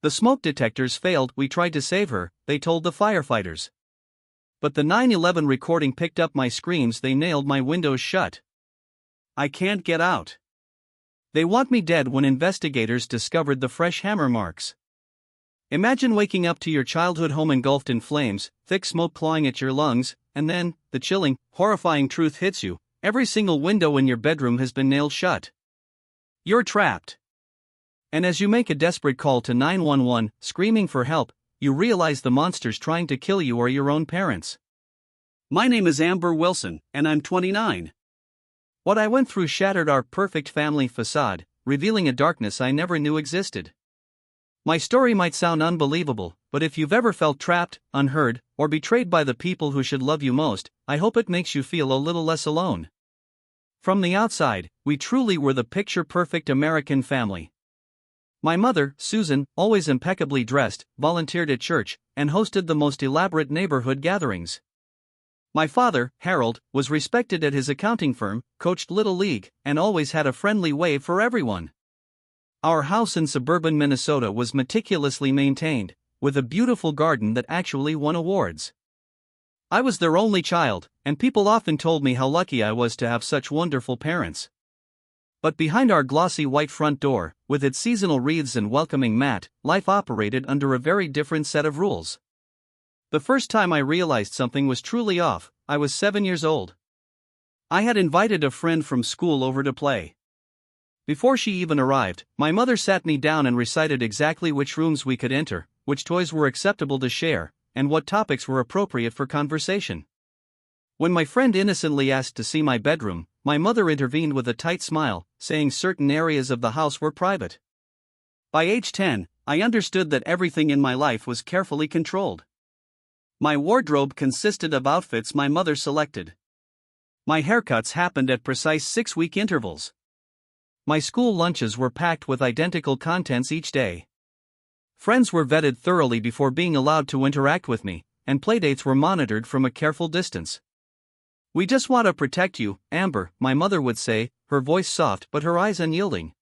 The smoke detectors failed, we tried to save her, they told the firefighters. But the 9/11 recording picked up my screams, they nailed my windows shut. I can't get out. They want me dead when investigators discovered the fresh hammer marks. Imagine waking up to your childhood home engulfed in flames, thick smoke clawing at your lungs, and then, the chilling, horrifying truth hits you: every single window in your bedroom has been nailed shut. You're trapped. And as you make a desperate call to 911, screaming for help, you realize the monsters trying to kill you are your own parents. My name is Amber Wilson, and I'm 29. What I went through shattered our perfect family facade, revealing a darkness I never knew existed. My story might sound unbelievable, but if you've ever felt trapped, unheard, or betrayed by the people who should love you most, I hope it makes you feel a little less alone. From the outside, we truly were the picture-perfect American family. My mother, Susan, always impeccably dressed, volunteered at church, and hosted the most elaborate neighborhood gatherings. My father, Harold, was respected at his accounting firm, coached Little League, and always had a friendly wave for everyone. Our house in suburban Minnesota was meticulously maintained, with a beautiful garden that actually won awards. I was their only child, and people often told me how lucky I was to have such wonderful parents. But behind our glossy white front door, with its seasonal wreaths and welcoming mat, life operated under a very different set of rules. The first time I realized something was truly off, I was 7 years old. I had invited a friend from school over to play. Before she even arrived, my mother sat me down and recited exactly which rooms we could enter, which toys were acceptable to share, and what topics were appropriate for conversation. When my friend innocently asked to see my bedroom, my mother intervened with a tight smile, saying certain areas of the house were private. By age 10, I understood that everything in my life was carefully controlled. My wardrobe consisted of outfits my mother selected. My haircuts happened at precise 6-week intervals. My school lunches were packed with identical contents each day. Friends were vetted thoroughly before being allowed to interact with me, and playdates were monitored from a careful distance. "We just want to protect you, Amber," my mother would say, her voice soft but her eyes unyielding.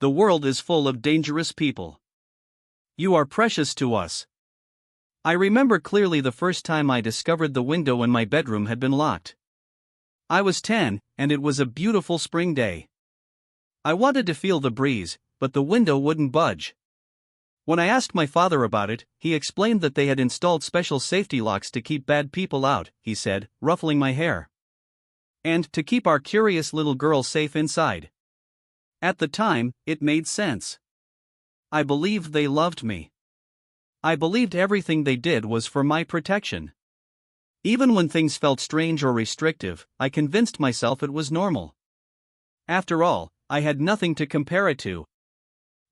"The world is full of dangerous people. You are precious to us." I remember clearly the first time I discovered the window in my bedroom had been locked. I was 10, and it was a beautiful spring day. I wanted to feel the breeze, but the window wouldn't budge. When I asked my father about it, he explained that they had installed special safety locks to keep bad people out, he said, ruffling my hair. And to keep our curious little girl safe inside. At the time, it made sense. I believed they loved me. I believed everything they did was for my protection. Even when things felt strange or restrictive, I convinced myself it was normal. After all, I had nothing to compare it to.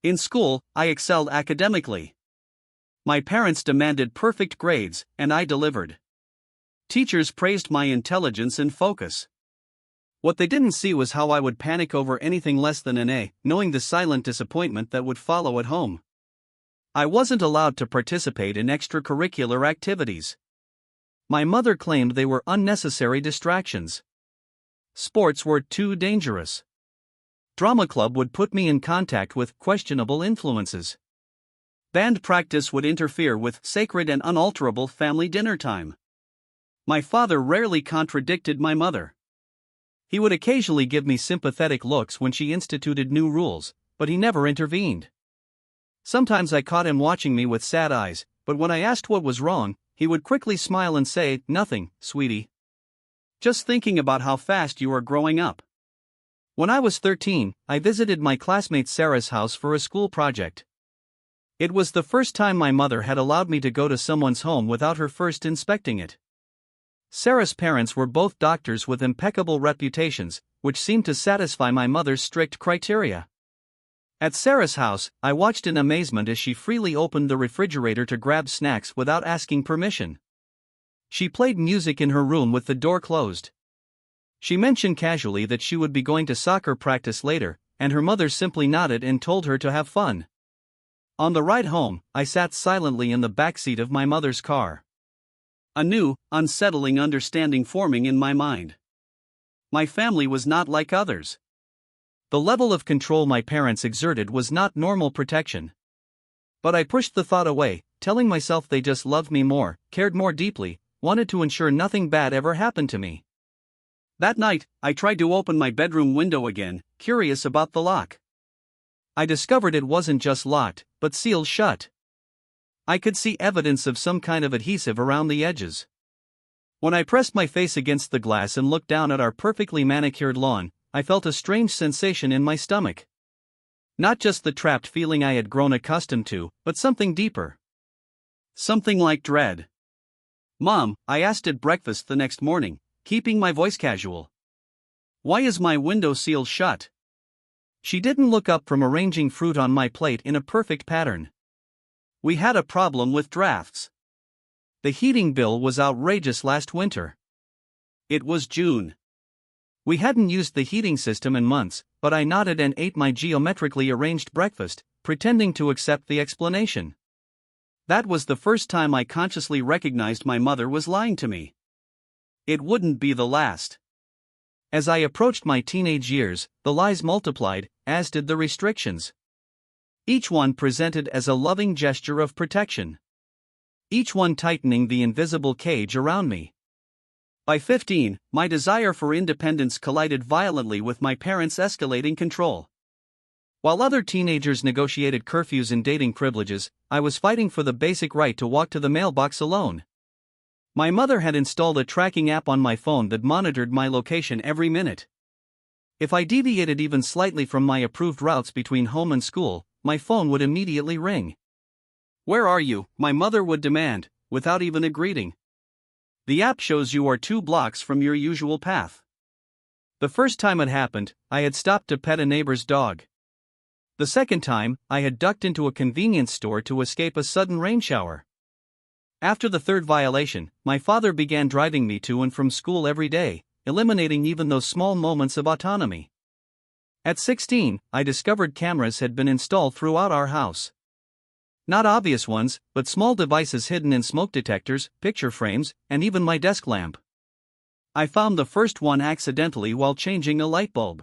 In school, I excelled academically. My parents demanded perfect grades, and I delivered. Teachers praised my intelligence and focus. What they didn't see was how I would panic over anything less than an A, knowing the silent disappointment that would follow at home. I wasn't allowed to participate in extracurricular activities. My mother claimed they were unnecessary distractions. Sports were too dangerous. Drama club would put me in contact with questionable influences. Band practice would interfere with sacred and unalterable family dinner time. My father rarely contradicted my mother. He would occasionally give me sympathetic looks when she instituted new rules, but he never intervened. Sometimes I caught him watching me with sad eyes, but when I asked what was wrong, he would quickly smile and say, "Nothing, sweetie. Just thinking about how fast you are growing up." When I was 13, I visited my classmate Sarah's house for a school project. It was the first time my mother had allowed me to go to someone's home without her first inspecting it. Sarah's parents were both doctors with impeccable reputations, which seemed to satisfy my mother's strict criteria. At Sarah's house, I watched in amazement as she freely opened the refrigerator to grab snacks without asking permission. She played music in her room with the door closed. She mentioned casually that she would be going to soccer practice later, and her mother simply nodded and told her to have fun. On the ride home, I sat silently in the backseat of my mother's car. A new, unsettling understanding forming in my mind. My family was not like others. The level of control my parents exerted was not normal protection. But I pushed the thought away, telling myself they just loved me more, cared more deeply, wanted to ensure nothing bad ever happened to me. That night, I tried to open my bedroom window again, curious about the lock. I discovered it wasn't just locked, but sealed shut. I could see evidence of some kind of adhesive around the edges. When I pressed my face against the glass and looked down at our perfectly manicured lawn, I felt a strange sensation in my stomach. Not just the trapped feeling I had grown accustomed to, but something deeper. Something like dread. "Mom," I asked at breakfast the next morning, keeping my voice casual, "why is my window sealed shut?" She didn't look up from arranging fruit on my plate in a perfect pattern. "We had a problem with drafts. The heating bill was outrageous last winter." It was June. We hadn't used the heating system in months, but I nodded and ate my geometrically arranged breakfast, pretending to accept the explanation. That was the first time I consciously recognized my mother was lying to me. It wouldn't be the last. As I approached my teenage years, the lies multiplied, as did the restrictions. Each one presented as a loving gesture of protection. Each one tightening the invisible cage around me. By 15, my desire for independence collided violently with my parents' escalating control. While other teenagers negotiated curfews and dating privileges, I was fighting for the basic right to walk to the mailbox alone. My mother had installed a tracking app on my phone that monitored my location every minute. If I deviated even slightly from my approved routes between home and school, my phone would immediately ring. "Where are you?" my mother would demand, without even a greeting. "The app shows you are 2 blocks from your usual path." The first time it happened, I had stopped to pet a neighbor's dog. The second time, I had ducked into a convenience store to escape a sudden rain shower. After the third violation, my father began driving me to and from school every day, eliminating even those small moments of autonomy. At 16, I discovered cameras had been installed throughout our house. Not obvious ones, but small devices hidden in smoke detectors, picture frames, and even my desk lamp. I found the first one accidentally while changing a light bulb.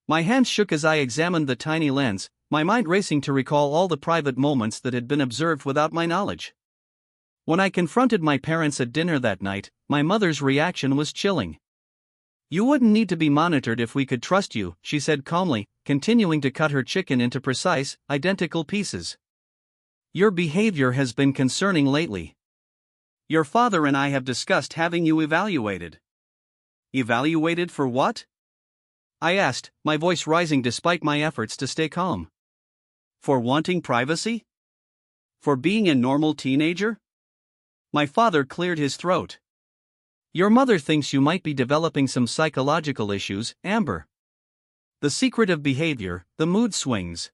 My hands shook as I examined the tiny lens, my mind racing to recall all the private moments that had been observed without my knowledge. When I confronted my parents at dinner that night, my mother's reaction was chilling. "You wouldn't need to be monitored if we could trust you," she said calmly, continuing to cut her chicken into precise, identical pieces. "Your behavior has been concerning lately. Your father and I have discussed having you evaluated." "Evaluated for what?" I asked, my voice rising despite my efforts to stay calm. "For wanting privacy? For being a normal teenager?" My father cleared his throat. "Your mother thinks you might be developing some psychological issues, Amber. The secret of behavior, the mood swings.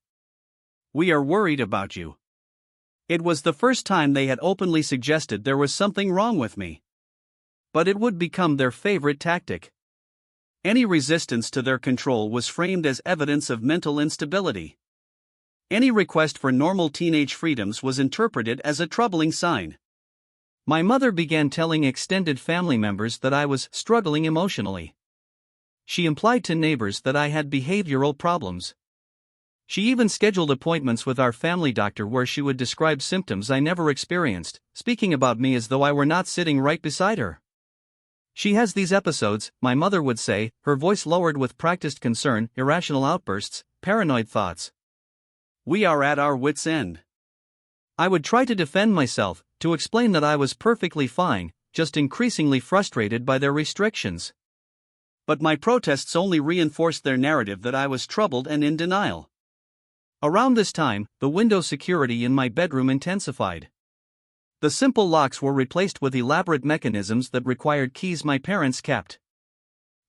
We are worried about you." It was the first time they had openly suggested there was something wrong with me. But it would become their favorite tactic. Any resistance to their control was framed as evidence of mental instability. Any request for normal teenage freedoms was interpreted as a troubling sign. My mother began telling extended family members that I was struggling emotionally. She implied to neighbors that I had behavioral problems. She even scheduled appointments with our family doctor where she would describe symptoms I never experienced, speaking about me as though I were not sitting right beside her. "She has these episodes," my mother would say, her voice lowered with practiced concern, irrational outbursts, paranoid thoughts. "We are at our wits' end." I would try to defend myself, to explain that I was perfectly fine, just increasingly frustrated by their restrictions. But my protests only reinforced their narrative that I was troubled and in denial. Around this time, the window security in my bedroom intensified. The simple locks were replaced with elaborate mechanisms that required keys my parents kept.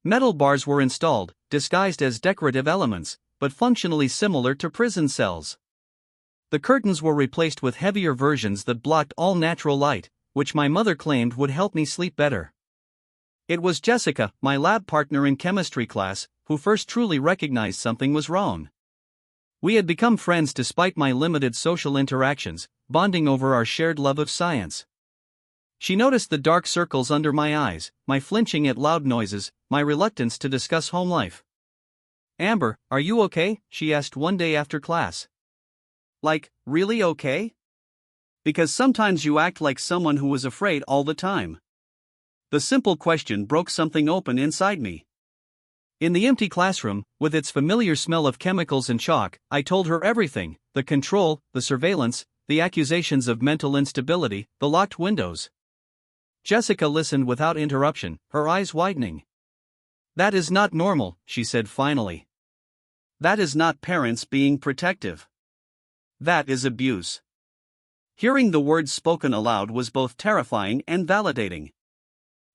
Metal bars were installed, disguised as decorative elements, but functionally similar to prison cells. The curtains were replaced with heavier versions that blocked all natural light, which my mother claimed would help me sleep better. It was Jessica, my lab partner in chemistry class, who first truly recognized something was wrong. We had become friends despite my limited social interactions, bonding over our shared love of science. She noticed the dark circles under my eyes, my flinching at loud noises, my reluctance to discuss home life. "Amber, are you okay?" she asked one day after class. Like, really okay? Because sometimes you act like someone who was afraid all the time. The simple question broke something open inside me. In the empty classroom, with its familiar smell of chemicals and chalk, I told her everything: the control, the surveillance, the accusations of mental instability, the locked windows. Jessica listened without interruption, her eyes widening. "That is not normal," she said finally. "That is not parents being protective. That is abuse." Hearing the words spoken aloud was both terrifying and validating.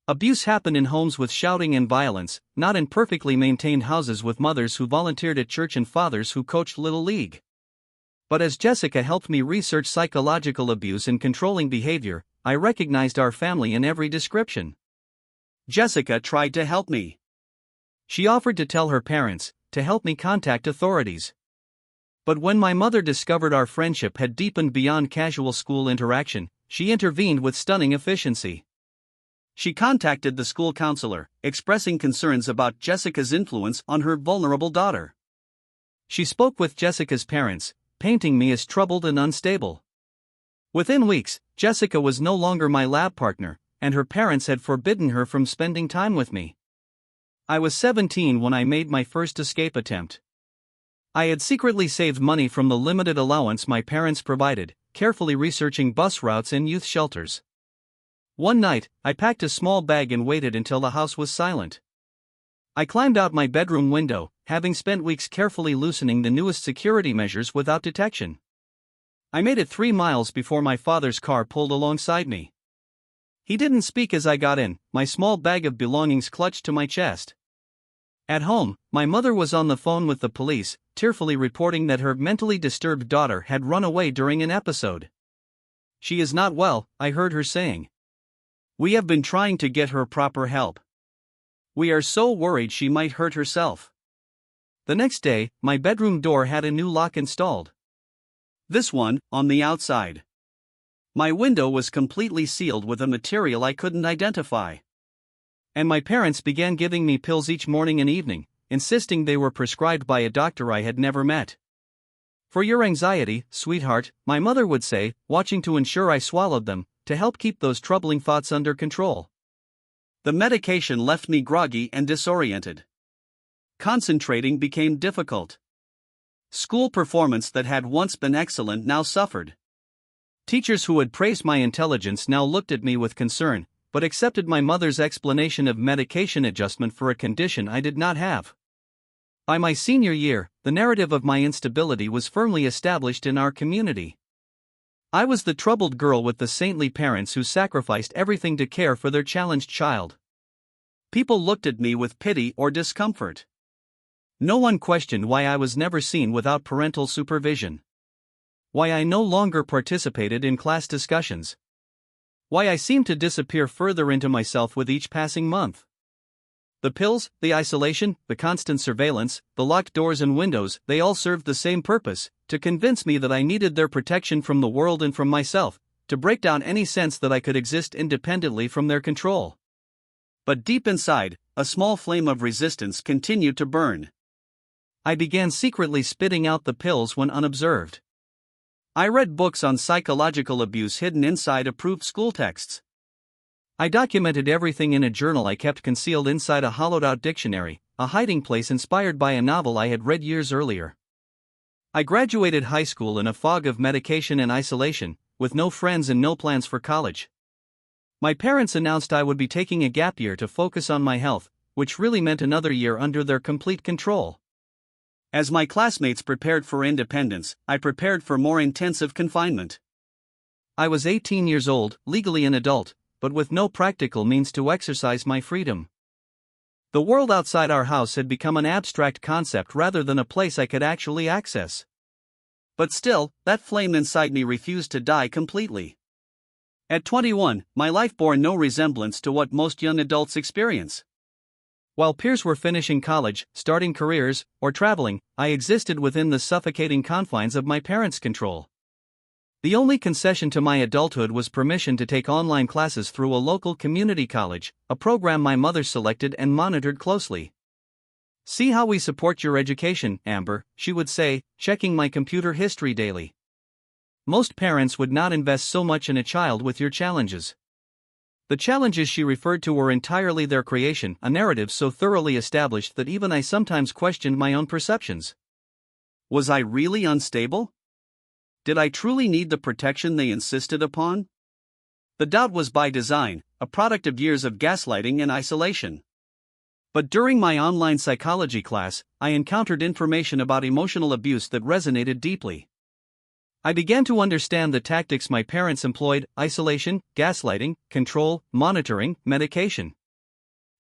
Abuse happened in homes with shouting and violence, not in perfectly maintained houses with mothers who volunteered at church and fathers who coached Little League. But as Jessica helped me research psychological abuse and controlling behavior, I recognized our family in every description. Jessica tried to help me. She offered to tell her parents, to help me contact authorities. But when my mother discovered our friendship had deepened beyond casual school interaction, she intervened with stunning efficiency. She contacted the school counselor, expressing concerns about Jessica's influence on her vulnerable daughter. She spoke with Jessica's parents, painting me as troubled and unstable. Within weeks, Jessica was no longer my lab partner, and her parents had forbidden her from spending time with me. I was 17 when I made my first escape attempt. I had secretly saved money from the limited allowance my parents provided, carefully researching bus routes and youth shelters. One night, I packed a small bag and waited until the house was silent. I climbed out my bedroom window, having spent weeks carefully loosening the newest security measures without detection. I made it 3 miles before my father's car pulled alongside me. He didn't speak as I got in, my small bag of belongings clutched to my chest. At home, my mother was on the phone with the police, tearfully reporting that her mentally disturbed daughter had run away during an episode. "She is not well," I heard her saying. "We have been trying to get her proper help. We are so worried she might hurt herself." The next day, my bedroom door had a new lock installed. This one, on the outside. My window was completely sealed with a material I couldn't identify. And my parents began giving me pills each morning and evening, insisting they were prescribed by a doctor I had never met. "For your anxiety, sweetheart," my mother would say, watching to ensure I swallowed them, to help keep those troubling thoughts under control. The medication left me groggy and disoriented. Concentrating became difficult. School performance that had once been excellent now suffered. Teachers who had praised my intelligence now looked at me with concern, but accepted my mother's explanation of medication adjustment for a condition I did not have. By my senior year, the narrative of my instability was firmly established in our community. I was the troubled girl with the saintly parents who sacrificed everything to care for their challenged child. People looked at me with pity or discomfort. No one questioned why I was never seen without parental supervision. Why I no longer participated in class discussions. Why I seemed to disappear further into myself with each passing month. The pills, the isolation, the constant surveillance, the locked doors and windows, they all served the same purpose: to convince me that I needed their protection from the world and from myself, to break down any sense that I could exist independently from their control. But deep inside, a small flame of resistance continued to burn. I began secretly spitting out the pills when unobserved. I read books on psychological abuse hidden inside approved school texts. I documented everything in a journal I kept concealed inside a hollowed-out dictionary, a hiding place inspired by a novel I had read years earlier. I graduated high school in a fog of medication and isolation, with no friends and no plans for college. My parents announced I would be taking a gap year to focus on my health, which really meant another year under their complete control. As my classmates prepared for independence, I prepared for more intensive confinement. I was 18 years old, legally an adult, but with no practical means to exercise my freedom. The world outside our house had become an abstract concept rather than a place I could actually access. But still, that flame inside me refused to die completely. At 21, my life bore no resemblance to what most young adults experience. While peers were finishing college, starting careers, or traveling, I existed within the suffocating confines of my parents' control. The only concession to my adulthood was permission to take online classes through a local community college, a program my mother selected and monitored closely. "See how we support your education, Amber," she would say, checking my computer history daily. Most parents would not invest so much in a child with your challenges. The challenges she referred to were entirely their creation, a narrative so thoroughly established that even I sometimes questioned my own perceptions. Was I really unstable? Did I truly need the protection they insisted upon? The doubt was by design, a product of years of gaslighting and isolation. But during my online psychology class, I encountered information about emotional abuse that resonated deeply. I began to understand the tactics my parents employed: isolation, gaslighting, control, monitoring, medication.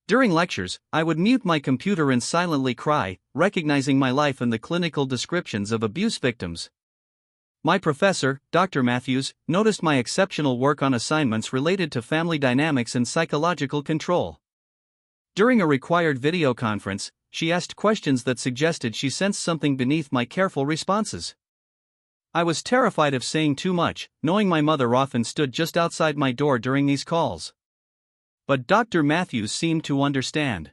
During lectures, I would mute my computer and silently cry, recognizing my life in the clinical descriptions of abuse victims. My professor, Dr. Matthews, noticed my exceptional work on assignments related to family dynamics and psychological control. During a required video conference, she asked questions that suggested she sensed something beneath my careful responses. I was terrified of saying too much, knowing my mother often stood just outside my door during these calls. But Dr. Matthews seemed to understand.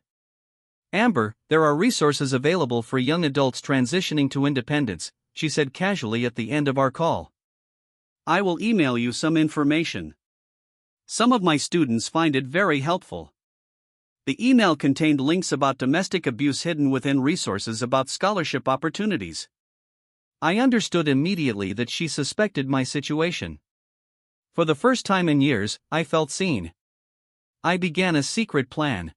"Amber, there are resources available for young adults transitioning to independence," she said casually at the end of our call. "I will email you some information. Some of my students find it very helpful." The email contained links about domestic abuse hidden within resources about scholarship opportunities. I understood immediately that she suspected my situation. For the first time in years, I felt seen. I began a secret plan.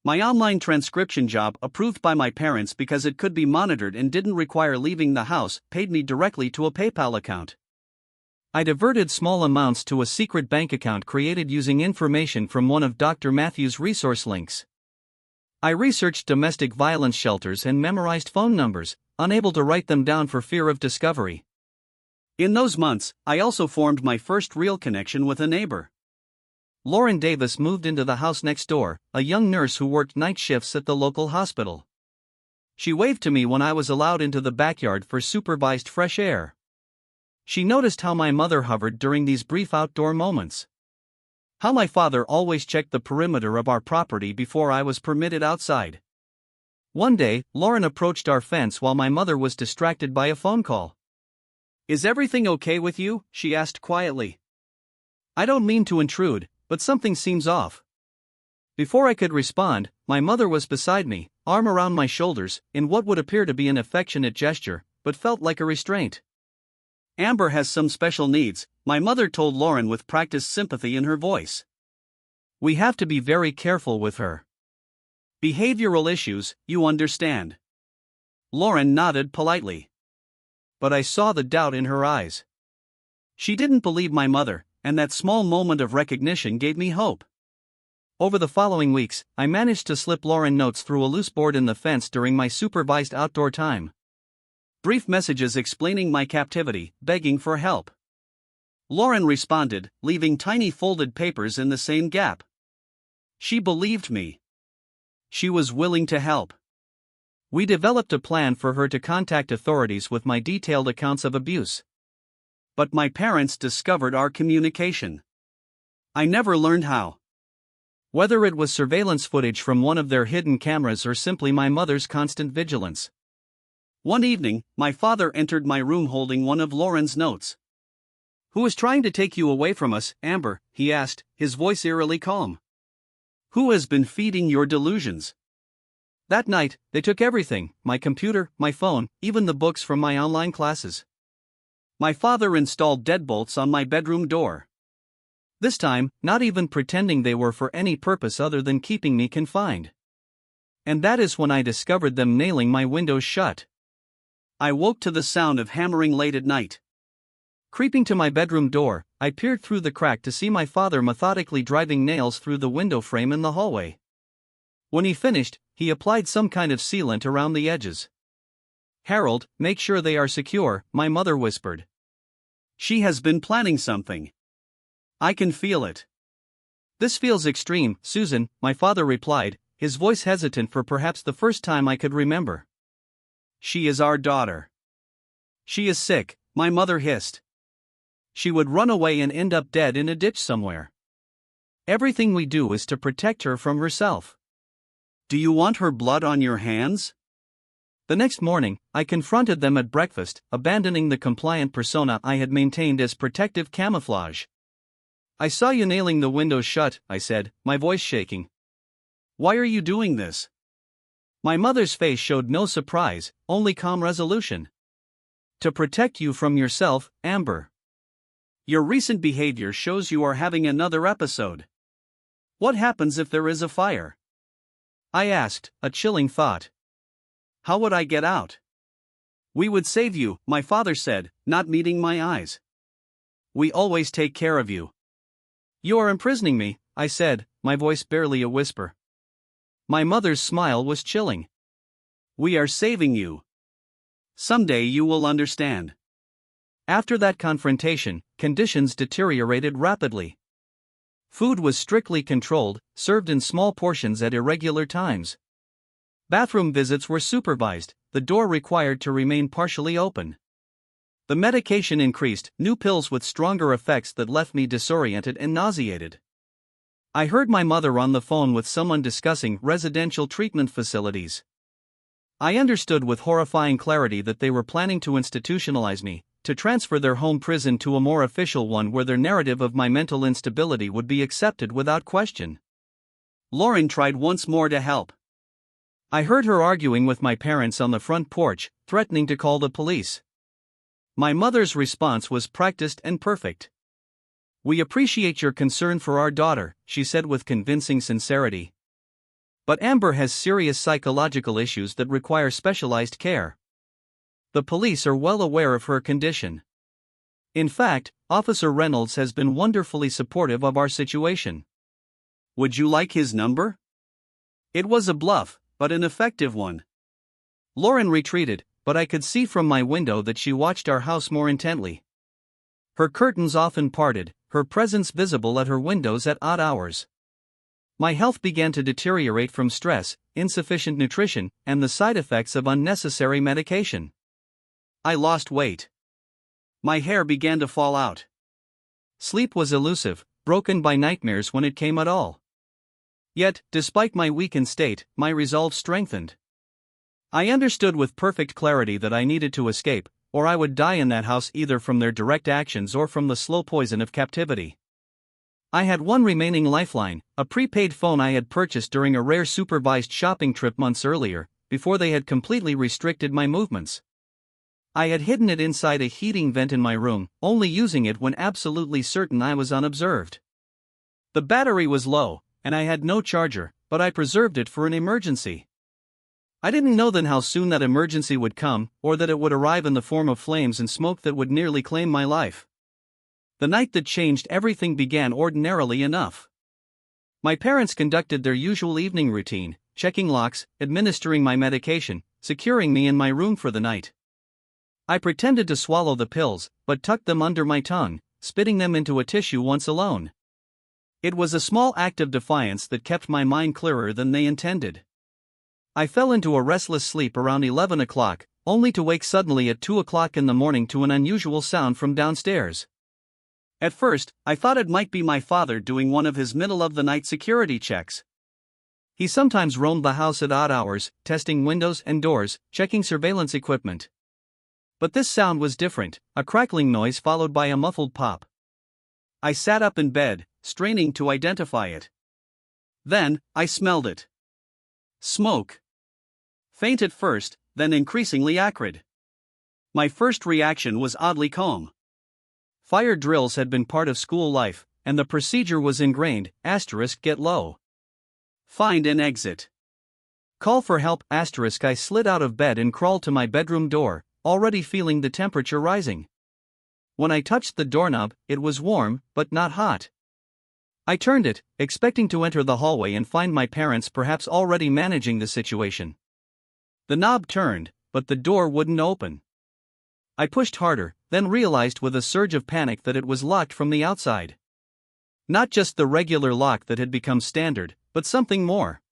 My online transcription job, approved by my parents because it could be monitored and didn't require leaving the house, paid me directly to a PayPal account. I diverted small amounts to a secret bank account created using information from one of Dr. Matthews' resource links. I researched domestic violence shelters and memorized phone numbers, unable to write them down for fear of discovery. In those months, I also formed my first real connection with a neighbor. Lauren Davis moved into the house next door, a young nurse who worked night shifts at the local hospital. She waved to me when I was allowed into the backyard for supervised fresh air. She noticed how my mother hovered during these brief outdoor moments. How my father always checked the perimeter of our property before I was permitted outside. One day, Lauren approached our fence while my mother was distracted by a phone call. "Is everything okay with you?" she asked quietly. "I don't mean to intrude, but something seems off." Before I could respond, my mother was beside me, arm around my shoulders, in what would appear to be an affectionate gesture, but felt like a restraint. "Amber has some special needs," my mother told Lauren with practiced sympathy in her voice. "We have to be very careful with her. Behavioral issues, you understand." Lauren nodded politely. But I saw the doubt in her eyes. She didn't believe my mother, and that small moment of recognition gave me hope. Over the following weeks, I managed to slip Lauren notes through a loose board in the fence during my supervised outdoor time. Brief messages explaining my captivity, begging for help. Lauren responded, leaving tiny folded papers in the same gap. She believed me. She was willing to help. We developed a plan for her to contact authorities with my detailed accounts of abuse. But my parents discovered our communication. I never learned how. Whether it was surveillance footage from one of their hidden cameras or simply my mother's constant vigilance. One evening, my father entered my room holding one of Lauren's notes. "Who is trying to take you away from us, Amber?" he asked, his voice eerily calm. "Who has been feeding your delusions?" That night, they took everything: my computer, my phone, even the books from my online classes. My father installed deadbolts on my bedroom door. This time, not even pretending they were for any purpose other than keeping me confined. And that is when I discovered them nailing my windows shut. I woke to the sound of hammering late at night. Creeping to my bedroom door, I peered through the crack to see my father methodically driving nails through the window frame in the hallway. When he finished, he applied some kind of sealant around the edges. "Harold, make sure they are secure," my mother whispered. "She has been planning something. I can feel it." "This feels extreme, Susan," my father replied, his voice hesitant for perhaps the first time I could remember. "She is our daughter. She is sick," my mother hissed. "She would run away and end up dead in a ditch somewhere. Everything we do is to protect her from herself." "Do you want her blood on your hands?" The next morning, I confronted them at breakfast, abandoning the compliant persona I had maintained as protective camouflage. "I saw you nailing the windows shut," I said, my voice shaking. "Why are you doing this?" My mother's face showed no surprise, only calm resolution. "To protect you from yourself, Amber. Your recent behavior shows you are having another episode. What happens if there is a fire?" I asked, a chilling thought. "How would I get out?" "We would save you," my father said, not meeting my eyes. "We always take care of you." "You are imprisoning me," I said, my voice barely a whisper. My mother's smile was chilling. "We are saving you. Someday you will understand." After that confrontation, conditions deteriorated rapidly. Food was strictly controlled, served in small portions at irregular times. Bathroom visits were supervised, the door required to remain partially open. The medication increased, new pills with stronger effects that left me disoriented and nauseated. I heard my mother on the phone with someone discussing residential treatment facilities. I understood with horrifying clarity that they were planning to institutionalize me, to transfer their home prison to a more official one where their narrative of my mental instability would be accepted without question. Lauren tried once more to help. I heard her arguing with my parents on the front porch, threatening to call the police. My mother's response was practiced and perfect. "We appreciate your concern for our daughter," she said with convincing sincerity. "But Amber has serious psychological issues that require specialized care. The police are well aware of her condition. In fact, Officer Reynolds has been wonderfully supportive of our situation. Would you like his number?" It was a bluff, but an effective one. Lauren retreated, but I could see from my window that she watched our house more intently. Her curtains often parted, her presence visible at her windows at odd hours. My health began to deteriorate from stress, insufficient nutrition, and the side effects of unnecessary medication. I lost weight. My hair began to fall out. Sleep was elusive, broken by nightmares when it came at all. Yet, despite my weakened state, my resolve strengthened. I understood with perfect clarity that I needed to escape, or I would die in that house either from their direct actions or from the slow poison of captivity. I had one remaining lifeline, a prepaid phone I had purchased during a rare supervised shopping trip months earlier, before they had completely restricted my movements. I had hidden it inside a heating vent in my room, only using it when absolutely certain I was unobserved. The battery was low, and I had no charger, but I preserved it for an emergency. I didn't know then how soon that emergency would come, or that it would arrive in the form of flames and smoke that would nearly claim my life. The night that changed everything began ordinarily enough. My parents conducted their usual evening routine, checking locks, administering my medication, securing me in my room for the night. I pretended to swallow the pills, but tucked them under my tongue, spitting them into a tissue once alone. It was a small act of defiance that kept my mind clearer than they intended. I fell into a restless sleep around 11 o'clock, only to wake suddenly at 2 o'clock in the morning to an unusual sound from downstairs. At first, I thought it might be my father doing one of his middle-of-the-night security checks. He sometimes roamed the house at odd hours, testing windows and doors, checking surveillance equipment. But this sound was different, a crackling noise followed by a muffled pop. I sat up in bed, straining to identify it. Then, I smelled it. Smoke. Faint at first, then increasingly acrid. My first reaction was oddly calm. Fire drills had been part of school life, and the procedure was ingrained, *get low. Find an exit. Call for help, *. I slid out of bed and crawled to my bedroom door, already feeling the temperature rising. When I touched the doorknob, it was warm, but not hot. I turned it, expecting to enter the hallway and find my parents perhaps already managing the situation. The knob turned, but the door wouldn't open. I pushed harder, then realized with a surge of panic that it was locked from the outside. Not just the regular lock that had become standard, but something more.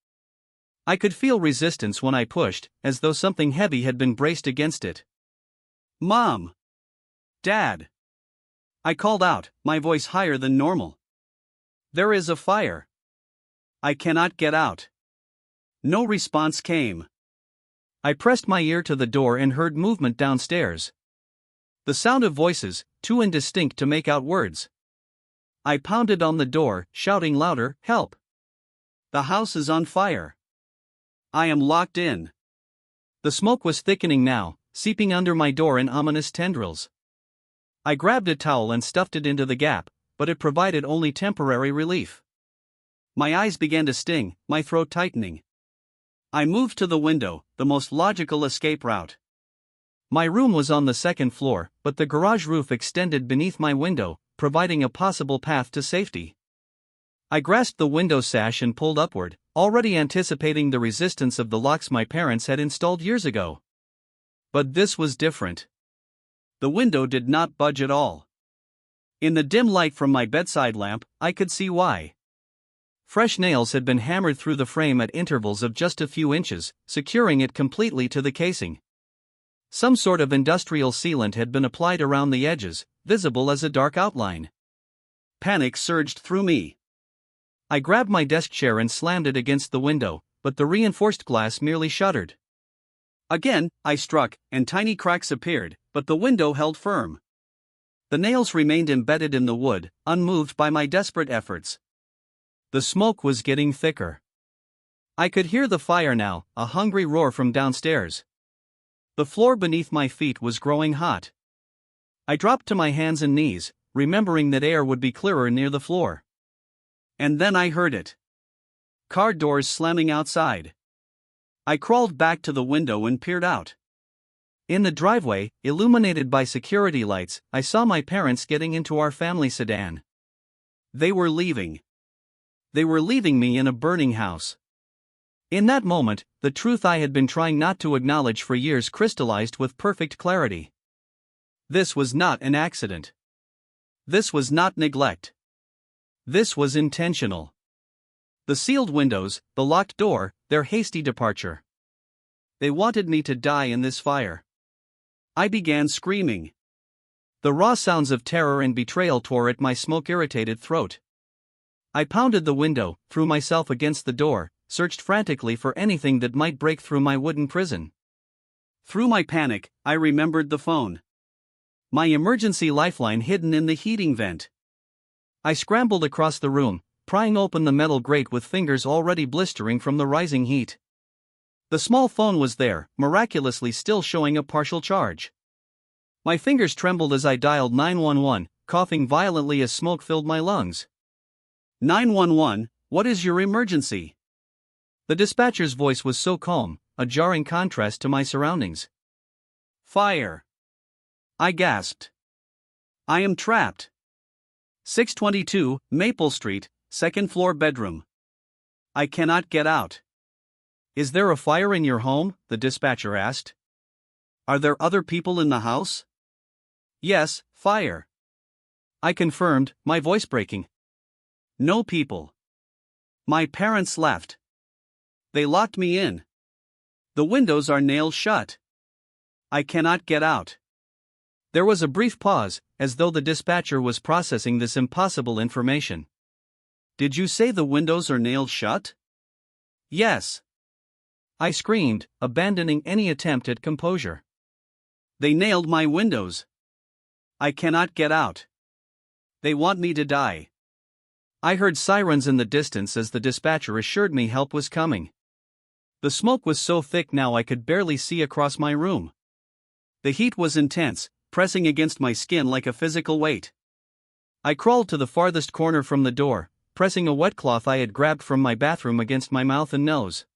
I could feel resistance when I pushed, as though something heavy had been braced against it. "Mom! Dad!" I called out, my voice higher than normal. "There is a fire. I cannot get out." No response came. I pressed my ear to the door and heard movement downstairs. The sound of voices, too indistinct to make out words. I pounded on the door, shouting louder, "Help! The house is on fire! I am locked in!" The smoke was thickening now, seeping under my door in ominous tendrils. I grabbed a towel and stuffed it into the gap, but it provided only temporary relief. My eyes began to sting, my throat tightening. I moved to the window, the most logical escape route. My room was on the second floor, but the garage roof extended beneath my window, providing a possible path to safety. I grasped the window sash and pulled upward, already anticipating the resistance of the locks my parents had installed years ago. But this was different. The window did not budge at all. In the dim light from my bedside lamp, I could see why. Fresh nails had been hammered through the frame at intervals of just a few inches, securing it completely to the casing. Some sort of industrial sealant had been applied around the edges, visible as a dark outline. Panic surged through me. I grabbed my desk chair and slammed it against the window, but the reinforced glass merely shuddered. Again, I struck, and tiny cracks appeared, but the window held firm. The nails remained embedded in the wood, unmoved by my desperate efforts. The smoke was getting thicker. I could hear the fire now, a hungry roar from downstairs. The floor beneath my feet was growing hot. I dropped to my hands and knees, remembering that air would be clearer near the floor. And then I heard it. Car doors slamming outside. I crawled back to the window and peered out. In the driveway, illuminated by security lights, I saw my parents getting into our family sedan. They were leaving. They were leaving me in a burning house. In that moment, the truth I had been trying not to acknowledge for years crystallized with perfect clarity. This was not an accident. This was not neglect. This was intentional. The sealed windows, the locked door, their hasty departure. They wanted me to die in this fire. I began screaming. The raw sounds of terror and betrayal tore at my smoke-irritated throat. I pounded the window, threw myself against the door, searched frantically for anything that might break through my wooden prison. Through my panic, I remembered the phone. My emergency lifeline hidden in the heating vent. I scrambled across the room, prying open the metal grate with fingers already blistering from the rising heat. The small phone was there, miraculously still showing a partial charge. My fingers trembled as I dialed 911, coughing violently as smoke filled my lungs. 911, what is your emergency? The dispatcher's voice was so calm, a jarring contrast to my surroundings. Fire. I gasped. I am trapped. 622, Maple Street, second floor bedroom. I cannot get out. Is there a fire in your home? The dispatcher asked. Are there other people in the house? Yes, fire. I confirmed, my voice breaking. No people. My parents left. They locked me in. The windows are nailed shut. I cannot get out. There was a brief pause, as though the dispatcher was processing this impossible information. Did you say the windows are nailed shut? Yes. I screamed, abandoning any attempt at composure. They nailed my windows. I cannot get out. They want me to die. I heard sirens in the distance as the dispatcher assured me help was coming. The smoke was so thick now I could barely see across my room. The heat was intense, pressing against my skin like a physical weight. I crawled to the farthest corner from the door, pressing a wet cloth I had grabbed from my bathroom against my mouth and nose.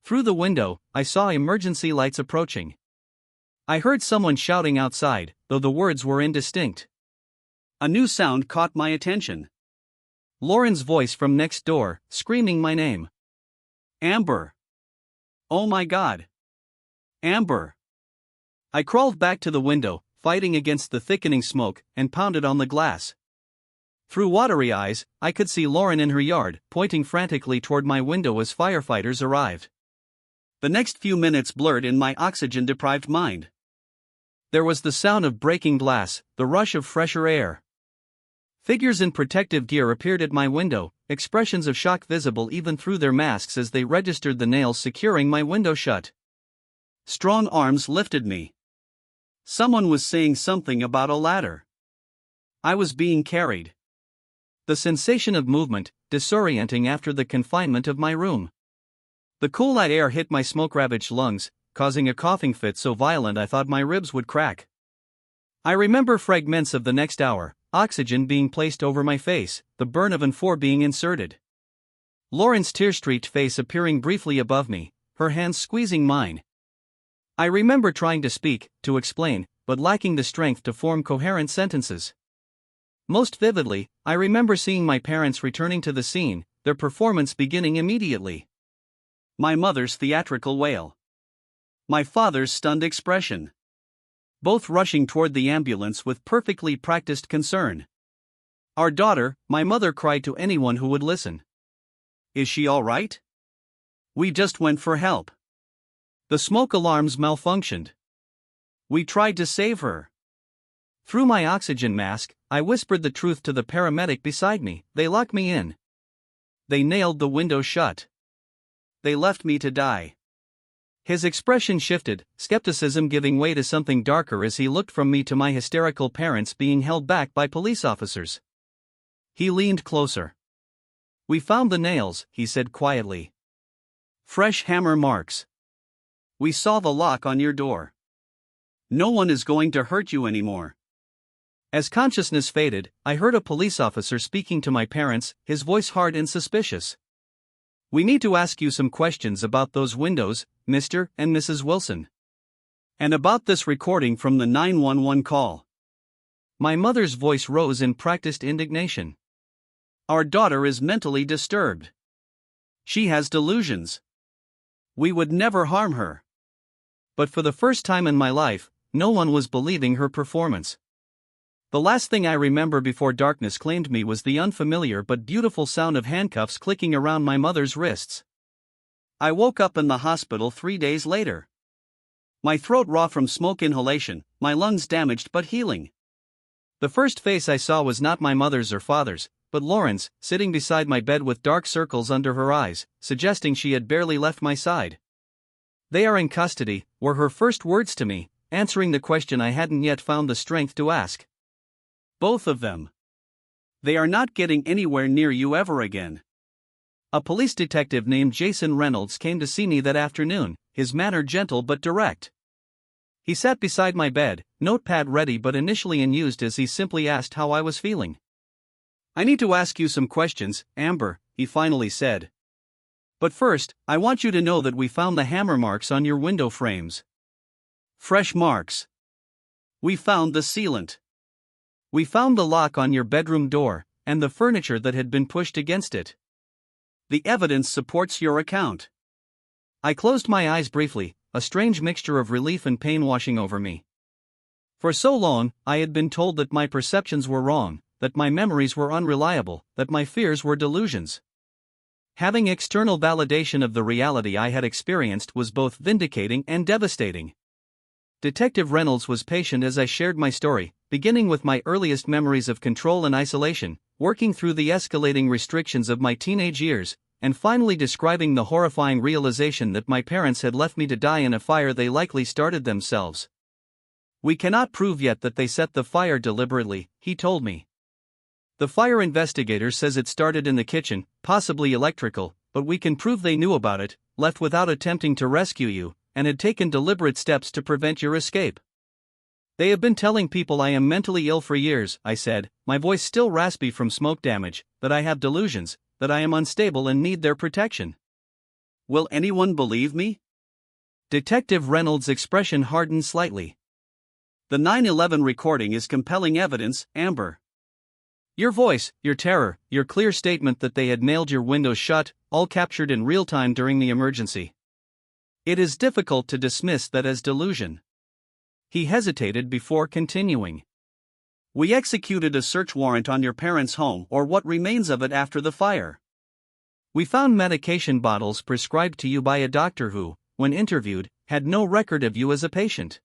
Through the window, I saw emergency lights approaching. I heard someone shouting outside, though the words were indistinct. A new sound caught my attention. Lauren's voice from next door, screaming my name. Amber. Oh my God. Amber. I crawled back to the window, fighting against the thickening smoke, and pounded on the glass. Through watery eyes, I could see Lauren in her yard, pointing frantically toward my window as firefighters arrived. The next few minutes blurred in my oxygen-deprived mind. There was the sound of breaking glass, the rush of fresher air. Figures in protective gear appeared at my window, expressions of shock visible even through their masks as they registered the nails securing my window shut. Strong arms lifted me. Someone was saying something about a ladder. I was being carried. The sensation of movement, disorienting after the confinement of my room. The cool night air hit my smoke-ravaged lungs, causing a coughing fit so violent I thought my ribs would crack. I remember fragments of the next hour, oxygen being placed over my face, the burn of N4 being inserted. Lauren's tear-streaked face appearing briefly above me, her hands squeezing mine. I remember trying to speak, to explain, but lacking the strength to form coherent sentences. Most vividly, I remember seeing my parents returning to the scene, their performance beginning immediately. My mother's theatrical wail. My father's stunned expression. Both rushing toward the ambulance with perfectly practiced concern. Our daughter, my mother cried to anyone who would listen. Is she all right? We just went for help. The smoke alarms malfunctioned. We tried to save her. Through my oxygen mask, I whispered the truth to the paramedic beside me. They locked me in. They nailed the window shut. They left me to die. His expression shifted, skepticism giving way to something darker as he looked from me to my hysterical parents being held back by police officers. He leaned closer. We found the nails, he said quietly. Fresh hammer marks. We saw the lock on your door. No one is going to hurt you anymore. As consciousness faded, I heard a police officer speaking to my parents, his voice hard and suspicious. We need to ask you some questions about those windows, Mr. and Mrs. Wilson. And about this recording from the 911 call. My mother's voice rose in practiced indignation. Our daughter is mentally disturbed. She has delusions. We would never harm her. But for the first time in my life, no one was believing her performance. The last thing I remember before darkness claimed me was the unfamiliar but beautiful sound of handcuffs clicking around my mother's wrists. I woke up in the hospital 3 days later. My throat raw from smoke inhalation, my lungs damaged but healing. The first face I saw was not my mother's or father's, but Lauren's, sitting beside my bed with dark circles under her eyes, suggesting she had barely left my side. They are in custody, were her first words to me, answering the question I hadn't yet found the strength to ask. Both of them. They are not getting anywhere near you ever again. A police detective named Jason Reynolds came to see me that afternoon, his manner gentle but direct. He sat beside my bed, notepad ready but initially unused as he simply asked how I was feeling. I need to ask you some questions, Amber, he finally said. But first, I want you to know that we found the hammer marks on your window frames. Fresh marks. We found the sealant. We found the lock on your bedroom door, and the furniture that had been pushed against it. The evidence supports your account. I closed my eyes briefly, a strange mixture of relief and pain washing over me. For so long, I had been told that my perceptions were wrong, that my memories were unreliable, that my fears were delusions. Having external validation of the reality I had experienced was both vindicating and devastating. Detective Reynolds was patient as I shared my story, beginning with my earliest memories of control and isolation, working through the escalating restrictions of my teenage years, and finally describing the horrifying realization that my parents had left me to die in a fire they likely started themselves. We cannot prove yet that they set the fire deliberately, he told me. The fire investigator says it started in the kitchen, possibly electrical, but we can prove they knew about it, left without attempting to rescue you, and had taken deliberate steps to prevent your escape. They have been telling people I am mentally ill for years, I said, my voice still raspy from smoke damage, that I have delusions, that I am unstable and need their protection. Will anyone believe me? Detective Reynolds' expression hardened slightly. The 9/11 recording is compelling evidence, Amber. Your voice, your terror, your clear statement that they had nailed your windows shut, all captured in real time during the emergency. It is difficult to dismiss that as delusion. He hesitated before continuing. We executed a search warrant on your parents' home or what remains of it after the fire. We found medication bottles prescribed to you by a doctor who, when interviewed, had no record of you as a patient.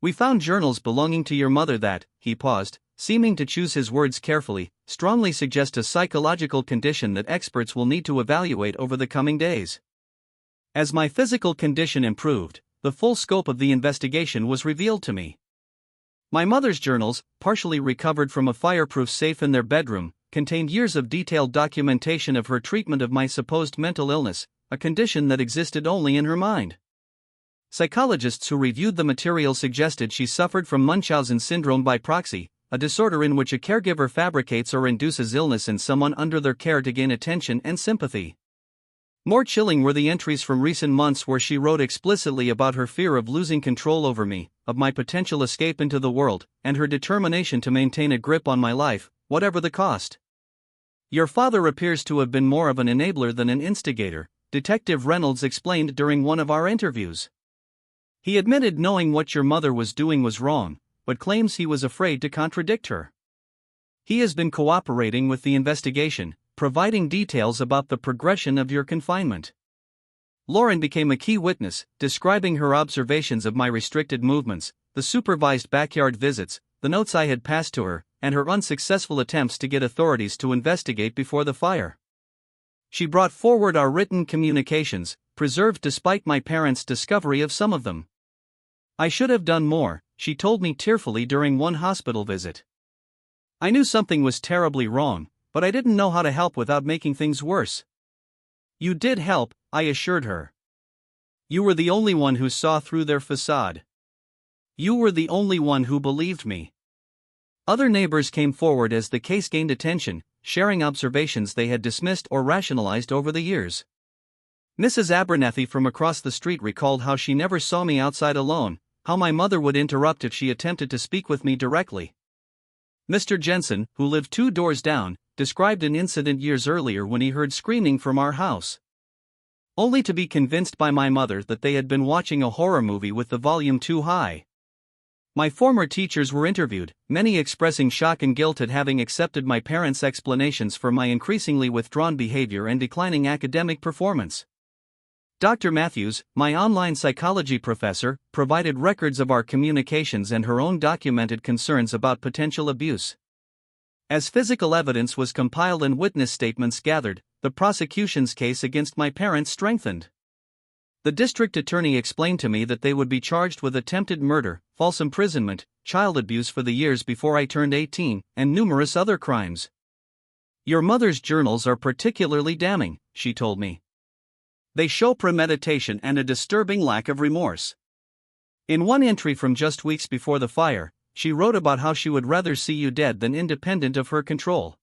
We found journals belonging to your mother that, he paused, seeming to choose his words carefully, strongly suggest a psychological condition that experts will need to evaluate over the coming days. As my physical condition improved, the full scope of the investigation was revealed to me. My mother's journals, partially recovered from a fireproof safe in their bedroom, contained years of detailed documentation of her treatment of my supposed mental illness, a condition that existed only in her mind. Psychologists who reviewed the material suggested she suffered from Munchausen syndrome by proxy, a disorder in which a caregiver fabricates or induces illness in someone under their care to gain attention and sympathy. More chilling were the entries from recent months where she wrote explicitly about her fear of losing control over me, of my potential escape into the world, and her determination to maintain a grip on my life, whatever the cost. Your father appears to have been more of an enabler than an instigator, Detective Reynolds explained during one of our interviews. He admitted knowing what your mother was doing was wrong, but claims he was afraid to contradict her. He has been cooperating with the investigation, providing details about the progression of your confinement. Lauren became a key witness, describing her observations of my restricted movements, the supervised backyard visits, the notes I had passed to her, and her unsuccessful attempts to get authorities to investigate before the fire. She brought forward our written communications, preserved despite my parents' discovery of some of them. I should have done more, she told me tearfully during one hospital visit. I knew something was terribly wrong, but I didn't know how to help without making things worse. You did help, I assured her. You were the only one who saw through their facade. You were the only one who believed me. Other neighbors came forward as the case gained attention, sharing observations they had dismissed or rationalized over the years. Mrs. Abernathy from across the street recalled how she never saw me outside alone, how my mother would interrupt if she attempted to speak with me directly. Mr. Jensen, who lived 2 doors down, described an incident years earlier when he heard screaming from our house. Only to be convinced by my mother that they had been watching a horror movie with the volume too high. My former teachers were interviewed, many expressing shock and guilt at having accepted my parents' explanations for my increasingly withdrawn behavior and declining academic performance. Dr. Matthews, my online psychology professor, provided records of our communications and her own documented concerns about potential abuse. As physical evidence was compiled and witness statements gathered, the prosecution's case against my parents strengthened. The district attorney explained to me that they would be charged with attempted murder, false imprisonment, child abuse for the years before I turned 18, and numerous other crimes. Your mother's journals are particularly damning, she told me. They show premeditation and a disturbing lack of remorse. In one entry from just weeks before the fire, she wrote about how she would rather see you dead than independent of her control.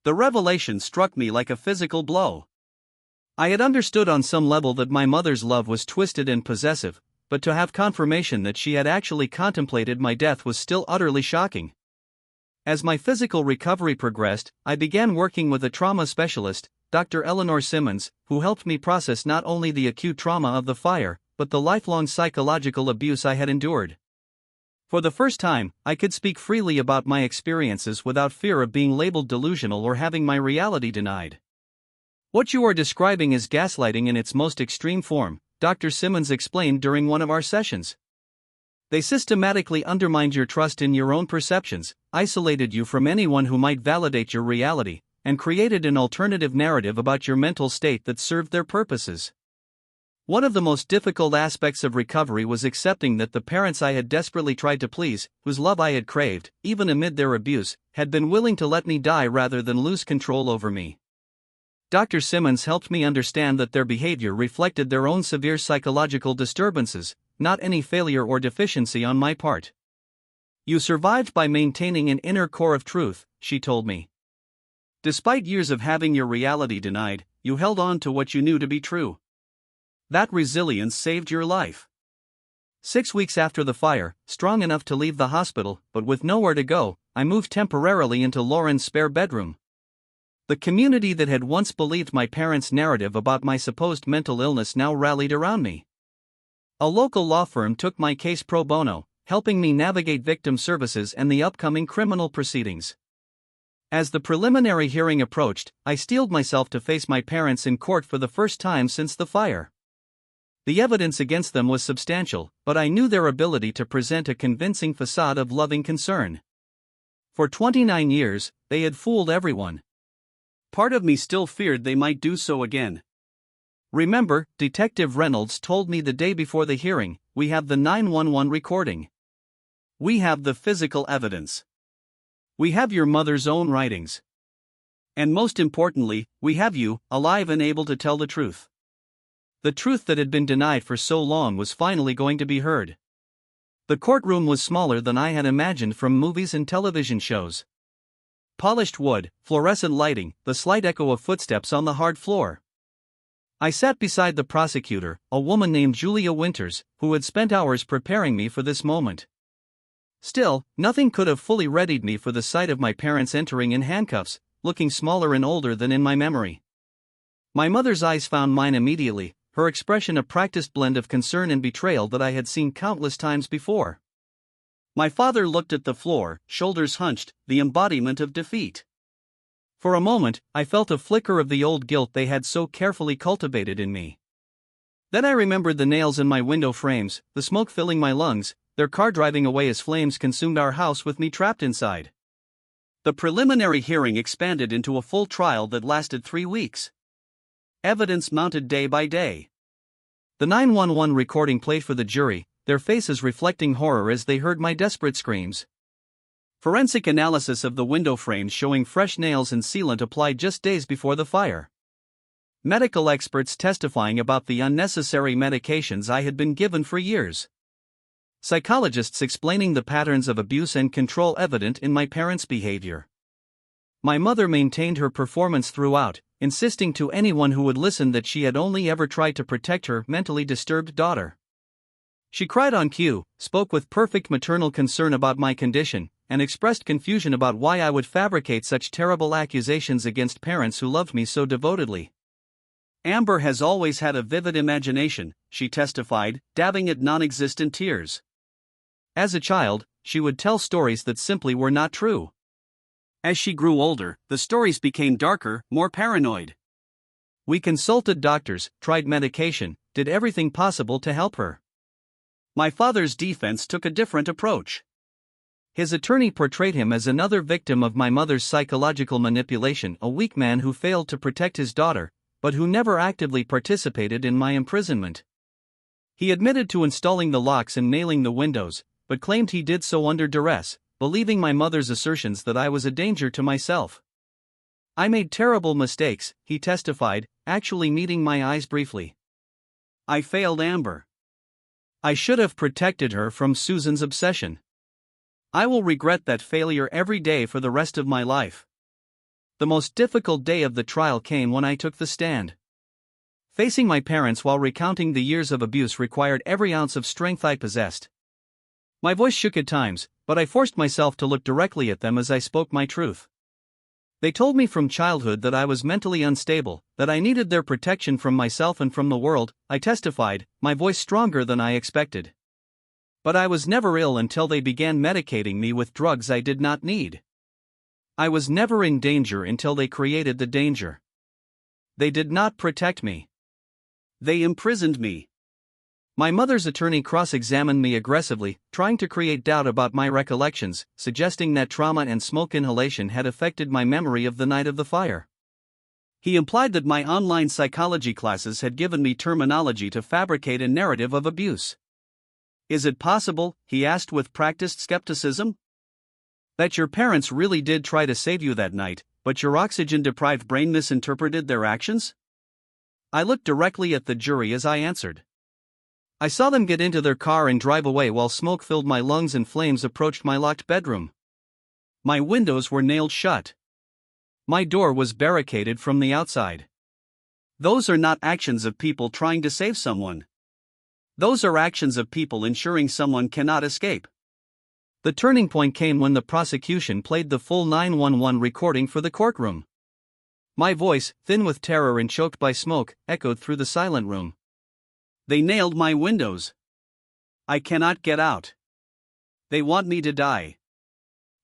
The revelation struck me like a physical blow. I had understood on some level that my mother's love was twisted and possessive, but to have confirmation that she had actually contemplated my death was still utterly shocking. As my physical recovery progressed, I began working with a trauma specialist, Dr. Eleanor Simmons, who helped me process not only the acute trauma of the fire, but the lifelong psychological abuse I had endured. For the first time, I could speak freely about my experiences without fear of being labeled delusional or having my reality denied. What you are describing is gaslighting in its most extreme form, Dr. Simmons explained during one of our sessions. They systematically undermined your trust in your own perceptions, isolated you from anyone who might validate your reality, and created an alternative narrative about your mental state that served their purposes. One of the most difficult aspects of recovery was accepting that the parents I had desperately tried to please, whose love I had craved, even amid their abuse, had been willing to let me die rather than lose control over me. Dr. Simmons helped me understand that their behavior reflected their own severe psychological disturbances, not any failure or deficiency on my part. You survived by maintaining an inner core of truth, she told me. Despite years of having your reality denied, you held on to what you knew to be true. That resilience saved your life. 6 weeks after the fire, strong enough to leave the hospital, but with nowhere to go, I moved temporarily into Lauren's spare bedroom. The community that had once believed my parents' narrative about my supposed mental illness now rallied around me. A local law firm took my case pro bono, helping me navigate victim services and the upcoming criminal proceedings. As the preliminary hearing approached, I steeled myself to face my parents in court for the first time since the fire. The evidence against them was substantial, but I knew their ability to present a convincing facade of loving concern. For 29 years, they had fooled everyone. Part of me still feared they might do so again. Remember, Detective Reynolds told me the day before the hearing, we have the 911 recording. We have the physical evidence. We have your mother's own writings. And most importantly, we have you, alive and able to tell the truth. The truth that had been denied for so long was finally going to be heard. The courtroom was smaller than I had imagined from movies and television shows. Polished wood, fluorescent lighting, the slight echo of footsteps on the hard floor. I sat beside the prosecutor, a woman named Julia Winters, who had spent hours preparing me for this moment. Still, nothing could have fully readied me for the sight of my parents entering in handcuffs, looking smaller and older than in my memory. My mother's eyes found mine immediately, her expression a practiced blend of concern and betrayal that I had seen countless times before. My father looked at the floor, shoulders hunched, the embodiment of defeat. For a moment, I felt a flicker of the old guilt they had so carefully cultivated in me. Then I remembered the nails in my window frames, the smoke filling my lungs, their car driving away as flames consumed our house with me trapped inside. The preliminary hearing expanded into a full trial that lasted 3 weeks. Evidence mounted day by day. The 911 recording played for the jury, their faces reflecting horror as they heard my desperate screams. Forensic analysis of the window frames showing fresh nails and sealant applied just days before the fire. Medical experts testifying about the unnecessary medications I had been given for years. Psychologists explaining the patterns of abuse and control evident in my parents' behavior. My mother maintained her performance throughout, insisting to anyone who would listen that she had only ever tried to protect her mentally disturbed daughter. She cried on cue, spoke with perfect maternal concern about my condition, and expressed confusion about why I would fabricate such terrible accusations against parents who loved me so devotedly. Amber has always had a vivid imagination, she testified, dabbing at non-existent tears. As a child, she would tell stories that simply were not true. As she grew older, the stories became darker, more paranoid. We consulted doctors, tried medication, did everything possible to help her. My father's defense took a different approach. His attorney portrayed him as another victim of my mother's psychological manipulation, a weak man who failed to protect his daughter, but who never actively participated in my imprisonment. He admitted to installing the locks and nailing the windows, but claimed he did so under duress, believing my mother's assertions that I was a danger to myself. I made terrible mistakes, he testified, actually meeting my eyes briefly. I failed Amber. I should have protected her from Susan's obsession. I will regret that failure every day for the rest of my life. The most difficult day of the trial came when I took the stand. Facing my parents while recounting the years of abuse required every ounce of strength I possessed. My voice shook at times, but I forced myself to look directly at them as I spoke my truth. They told me from childhood that I was mentally unstable, that I needed their protection from myself and from the world, I testified, my voice stronger than I expected. But I was never ill until they began medicating me with drugs I did not need. I was never in danger until they created the danger. They did not protect me. They imprisoned me. My mother's attorney cross-examined me aggressively, trying to create doubt about my recollections, suggesting that trauma and smoke inhalation had affected my memory of the night of the fire. He implied that my online psychology classes had given me terminology to fabricate a narrative of abuse. Is it possible, he asked with practiced skepticism, that your parents really did try to save you that night, but your oxygen-deprived brain misinterpreted their actions? I looked directly at the jury as I answered. I saw them get into their car and drive away while smoke filled my lungs and flames approached my locked bedroom. My windows were nailed shut. My door was barricaded from the outside. Those are not actions of people trying to save someone. Those are actions of people ensuring someone cannot escape. The turning point came when the prosecution played the full 911 recording for the courtroom. My voice, thin with terror and choked by smoke, echoed through the silent room. They nailed my windows. I cannot get out. They want me to die.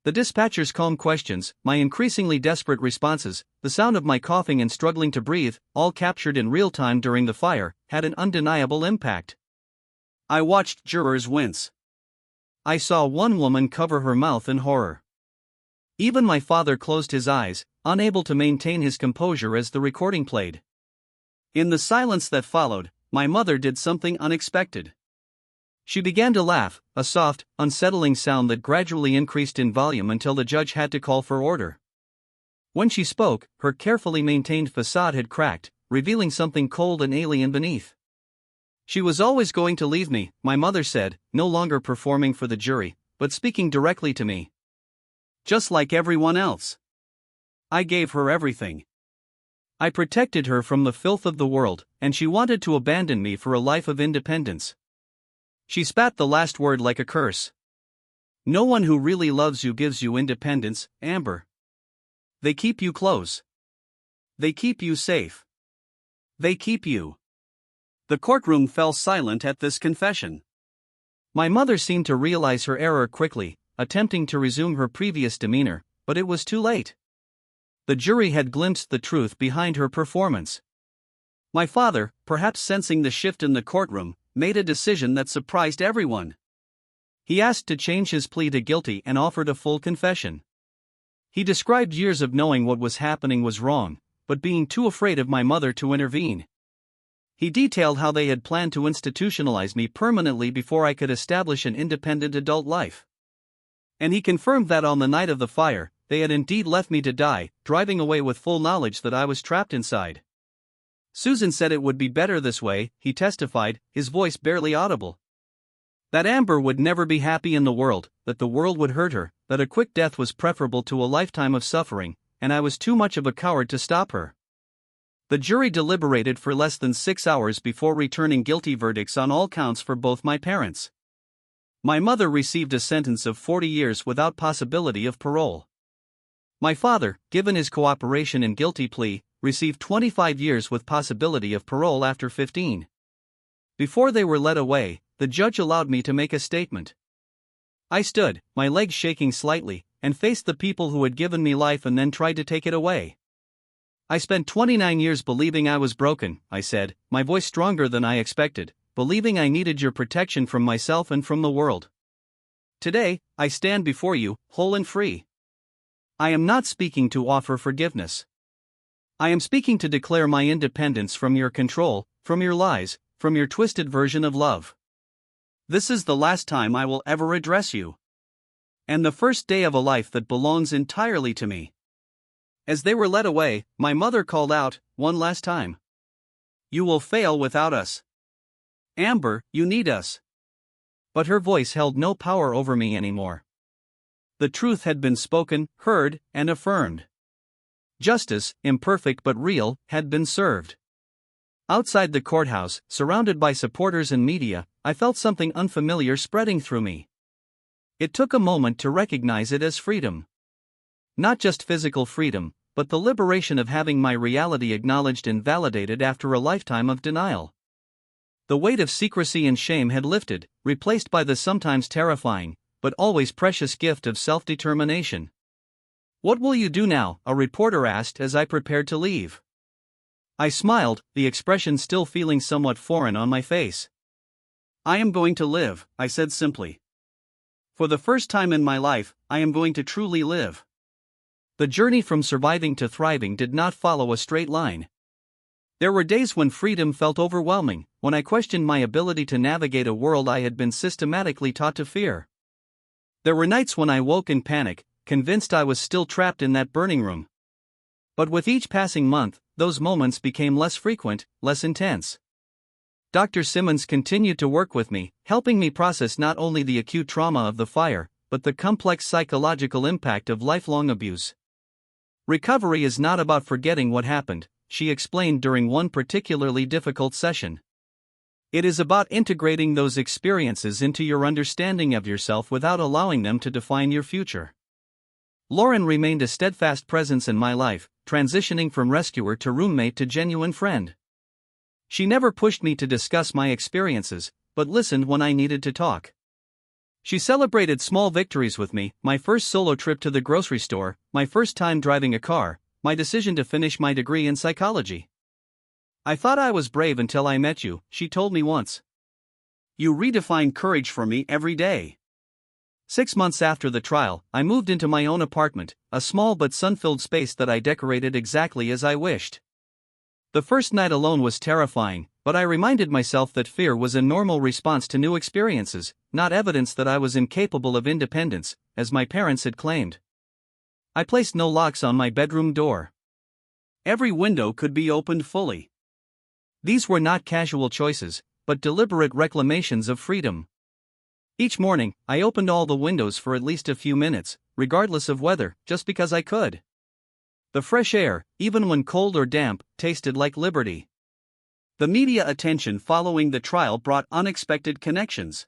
The dispatcher's calm questions, my increasingly desperate responses, the sound of my coughing and struggling to breathe, all captured in real time during the fire, had an undeniable impact. I watched jurors wince. I saw one woman cover her mouth in horror. Even my father closed his eyes, unable to maintain his composure as the recording played. In the silence that followed, my mother did something unexpected. She began to laugh, a soft, unsettling sound that gradually increased in volume until the judge had to call for order. When she spoke, her carefully maintained facade had cracked, revealing something cold and alien beneath. She was always going to leave me, my mother said, no longer performing for the jury, but speaking directly to me. Just like everyone else. I gave her everything. I protected her from the filth of the world, and she wanted to abandon me for a life of independence. She spat the last word like a curse. No one who really loves you gives you independence, Amber. They keep you close. They keep you safe. They keep you. The courtroom fell silent at this confession. My mother seemed to realize her error quickly, attempting to resume her previous demeanor, but it was too late. The jury had glimpsed the truth behind her performance. My father, perhaps sensing the shift in the courtroom, made a decision that surprised everyone. He asked to change his plea to guilty and offered a full confession. He described years of knowing what was happening was wrong, but being too afraid of my mother to intervene. He detailed how they had planned to institutionalize me permanently before I could establish an independent adult life. And he confirmed that on the night of the fire, they had indeed left me to die, driving away with full knowledge that I was trapped inside. Susan said it would be better this way, he testified, his voice barely audible. That Amber would never be happy in the world, that the world would hurt her, that a quick death was preferable to a lifetime of suffering, and I was too much of a coward to stop her. The jury deliberated for less than 6 hours before returning guilty verdicts on all counts for both my parents. My mother received a sentence of 40 years without possibility of parole. My father, given his cooperation and guilty plea, received 25 years with possibility of parole after 15. Before they were led away, the judge allowed me to make a statement. I stood, my legs shaking slightly, and faced the people who had given me life and then tried to take it away. I spent 29 years believing I was broken, I said, my voice stronger than I expected, believing I needed your protection from myself and from the world. Today, I stand before you, whole and free. I am not speaking to offer forgiveness. I am speaking to declare my independence from your control, from your lies, from your twisted version of love. This is the last time I will ever address you. And the first day of a life that belongs entirely to me. As they were led away, my mother called out, one last time. You will fail without us. Amber, you need us. But her voice held no power over me anymore. The truth had been spoken, heard, and affirmed. Justice, imperfect but real, had been served. Outside the courthouse, surrounded by supporters and media, I felt something unfamiliar spreading through me. It took a moment to recognize it as freedom. Not just physical freedom, but the liberation of having my reality acknowledged and validated after a lifetime of denial. The weight of secrecy and shame had lifted, replaced by the sometimes terrifying, but always precious gift of self-determination. What will you do now? A reporter asked as I prepared to leave. I smiled, the expression still feeling somewhat foreign on my face. I am going to live, I said simply. For the first time in my life, I am going to truly live. The journey from surviving to thriving did not follow a straight line. There were days when freedom felt overwhelming, when I questioned my ability to navigate a world I had been systematically taught to fear. There were nights when I woke in panic, convinced I was still trapped in that burning room. But with each passing month, those moments became less frequent, less intense. Dr. Simmons continued to work with me, helping me process not only the acute trauma of the fire, but the complex psychological impact of lifelong abuse. Recovery is not about forgetting what happened, she explained during one particularly difficult session. It is about integrating those experiences into your understanding of yourself without allowing them to define your future. Lauren remained a steadfast presence in my life, transitioning from rescuer to roommate to genuine friend. She never pushed me to discuss my experiences, but listened when I needed to talk. She celebrated small victories with me, my first solo trip to the grocery store, my first time driving a car, my decision to finish my degree in psychology. I thought I was brave until I met you, she told me once. You redefine courage for me every day. 6 months after the trial, I moved into my own apartment, a small but sun-filled space that I decorated exactly as I wished. The first night alone was terrifying, but I reminded myself that fear was a normal response to new experiences, not evidence that I was incapable of independence, as my parents had claimed. I placed no locks on my bedroom door. Every window could be opened fully. These were not casual choices, but deliberate reclamations of freedom. Each morning, I opened all the windows for at least a few minutes, regardless of weather, just because I could. The fresh air, even when cold or damp, tasted like liberty. The media attention following the trial brought unexpected connections.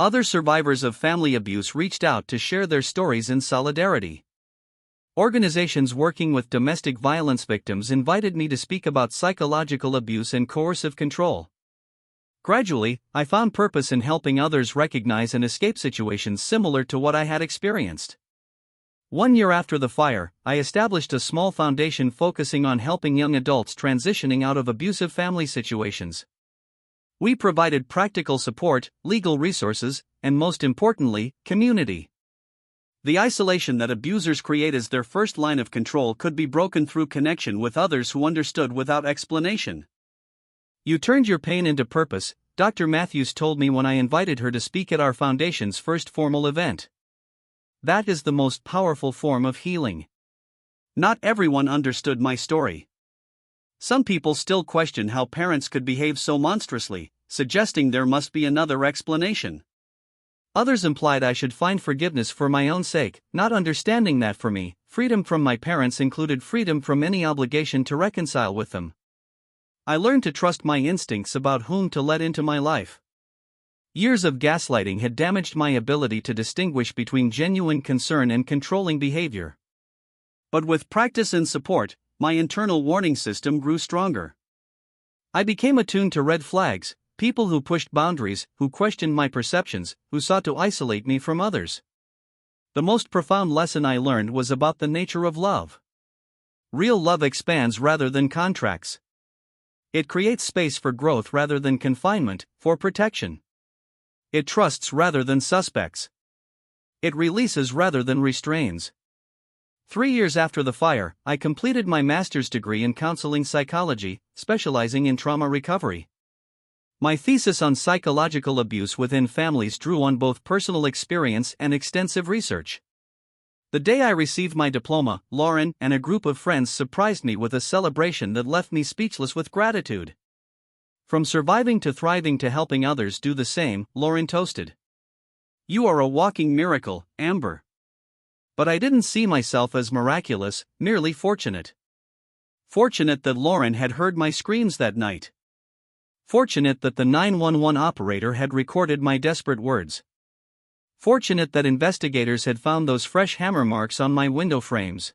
Other survivors of family abuse reached out to share their stories in solidarity. Organizations working with domestic violence victims invited me to speak about psychological abuse and coercive control. Gradually, I found purpose in helping others recognize and escape situations similar to what I had experienced. 1 year after the fire, I established a small foundation focusing on helping young adults transitioning out of abusive family situations. We provided practical support, legal resources, and most importantly, community. The isolation that abusers create as their first line of control could be broken through connection with others who understood without explanation. "You turned your pain into purpose," Dr. Matthews told me when I invited her to speak at our foundation's first formal event. That is the most powerful form of healing. Not everyone understood my story. Some people still question how parents could behave so monstrously, suggesting there must be another explanation. Others implied I should find forgiveness for my own sake, not understanding that for me, freedom from my parents included freedom from any obligation to reconcile with them. I learned to trust my instincts about whom to let into my life. Years of gaslighting had damaged my ability to distinguish between genuine concern and controlling behavior. But with practice and support, my internal warning system grew stronger. I became attuned to red flags, people who pushed boundaries, who questioned my perceptions, who sought to isolate me from others. The most profound lesson I learned was about the nature of love. Real love expands rather than contracts. It creates space for growth rather than confinement, for protection. It trusts rather than suspects. It releases rather than restrains. 3 years after the fire, I completed my master's degree in counseling psychology, specializing in trauma recovery. My thesis on psychological abuse within families drew on both personal experience and extensive research. The day I received my diploma, Lauren and a group of friends surprised me with a celebration that left me speechless with gratitude. "From surviving to thriving to helping others do the same," Lauren toasted. "You are a walking miracle, Amber." But I didn't see myself as miraculous, merely fortunate. Fortunate that Lauren had heard my screams that night. Fortunate that the 911 operator had recorded my desperate words. Fortunate that investigators had found those fresh hammer marks on my window frames.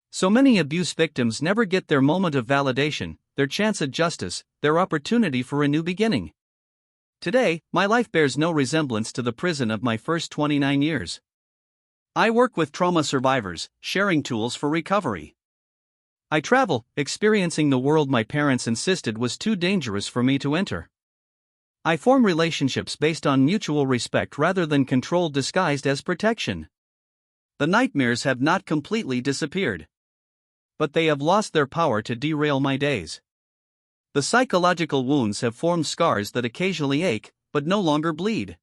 So many abuse victims never get their moment of validation, their chance at justice, their opportunity for a new beginning. Today, my life bears no resemblance to the prison of my first 29 years. I work with trauma survivors, sharing tools for recovery. I travel, experiencing the world my parents insisted was too dangerous for me to enter. I form relationships based on mutual respect rather than control disguised as protection. The nightmares have not completely disappeared. But they have lost their power to derail my days. The psychological wounds have formed scars that occasionally ache, but no longer bleed.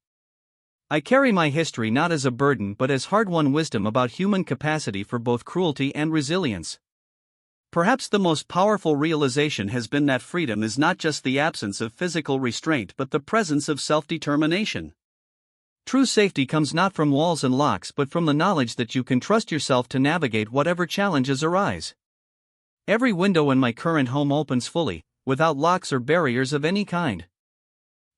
I carry my history not as a burden but as hard-won wisdom about human capacity for both cruelty and resilience. Perhaps the most powerful realization has been that freedom is not just the absence of physical restraint but the presence of self-determination. True safety comes not from walls and locks but from the knowledge that you can trust yourself to navigate whatever challenges arise. Every window in my current home opens fully, without locks or barriers of any kind.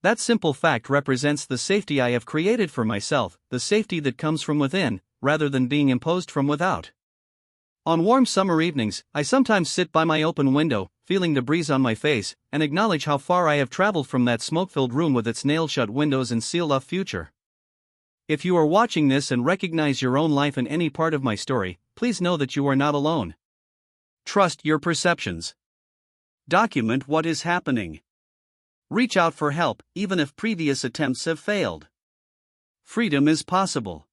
That simple fact represents the safety I have created for myself, the safety that comes from within, rather than being imposed from without. On warm summer evenings, I sometimes sit by my open window, feeling the breeze on my face, and acknowledge how far I have traveled from that smoke-filled room with its nail-shut windows and sealed-off future. If you are watching this and recognize your own life in any part of my story, please know that you are not alone. Trust your perceptions. Document what is happening. Reach out for help, even if previous attempts have failed. Freedom is possible.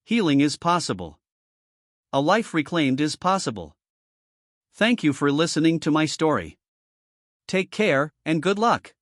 Healing is possible. A life reclaimed is possible. Thank you for listening to my story. Take care, and good luck.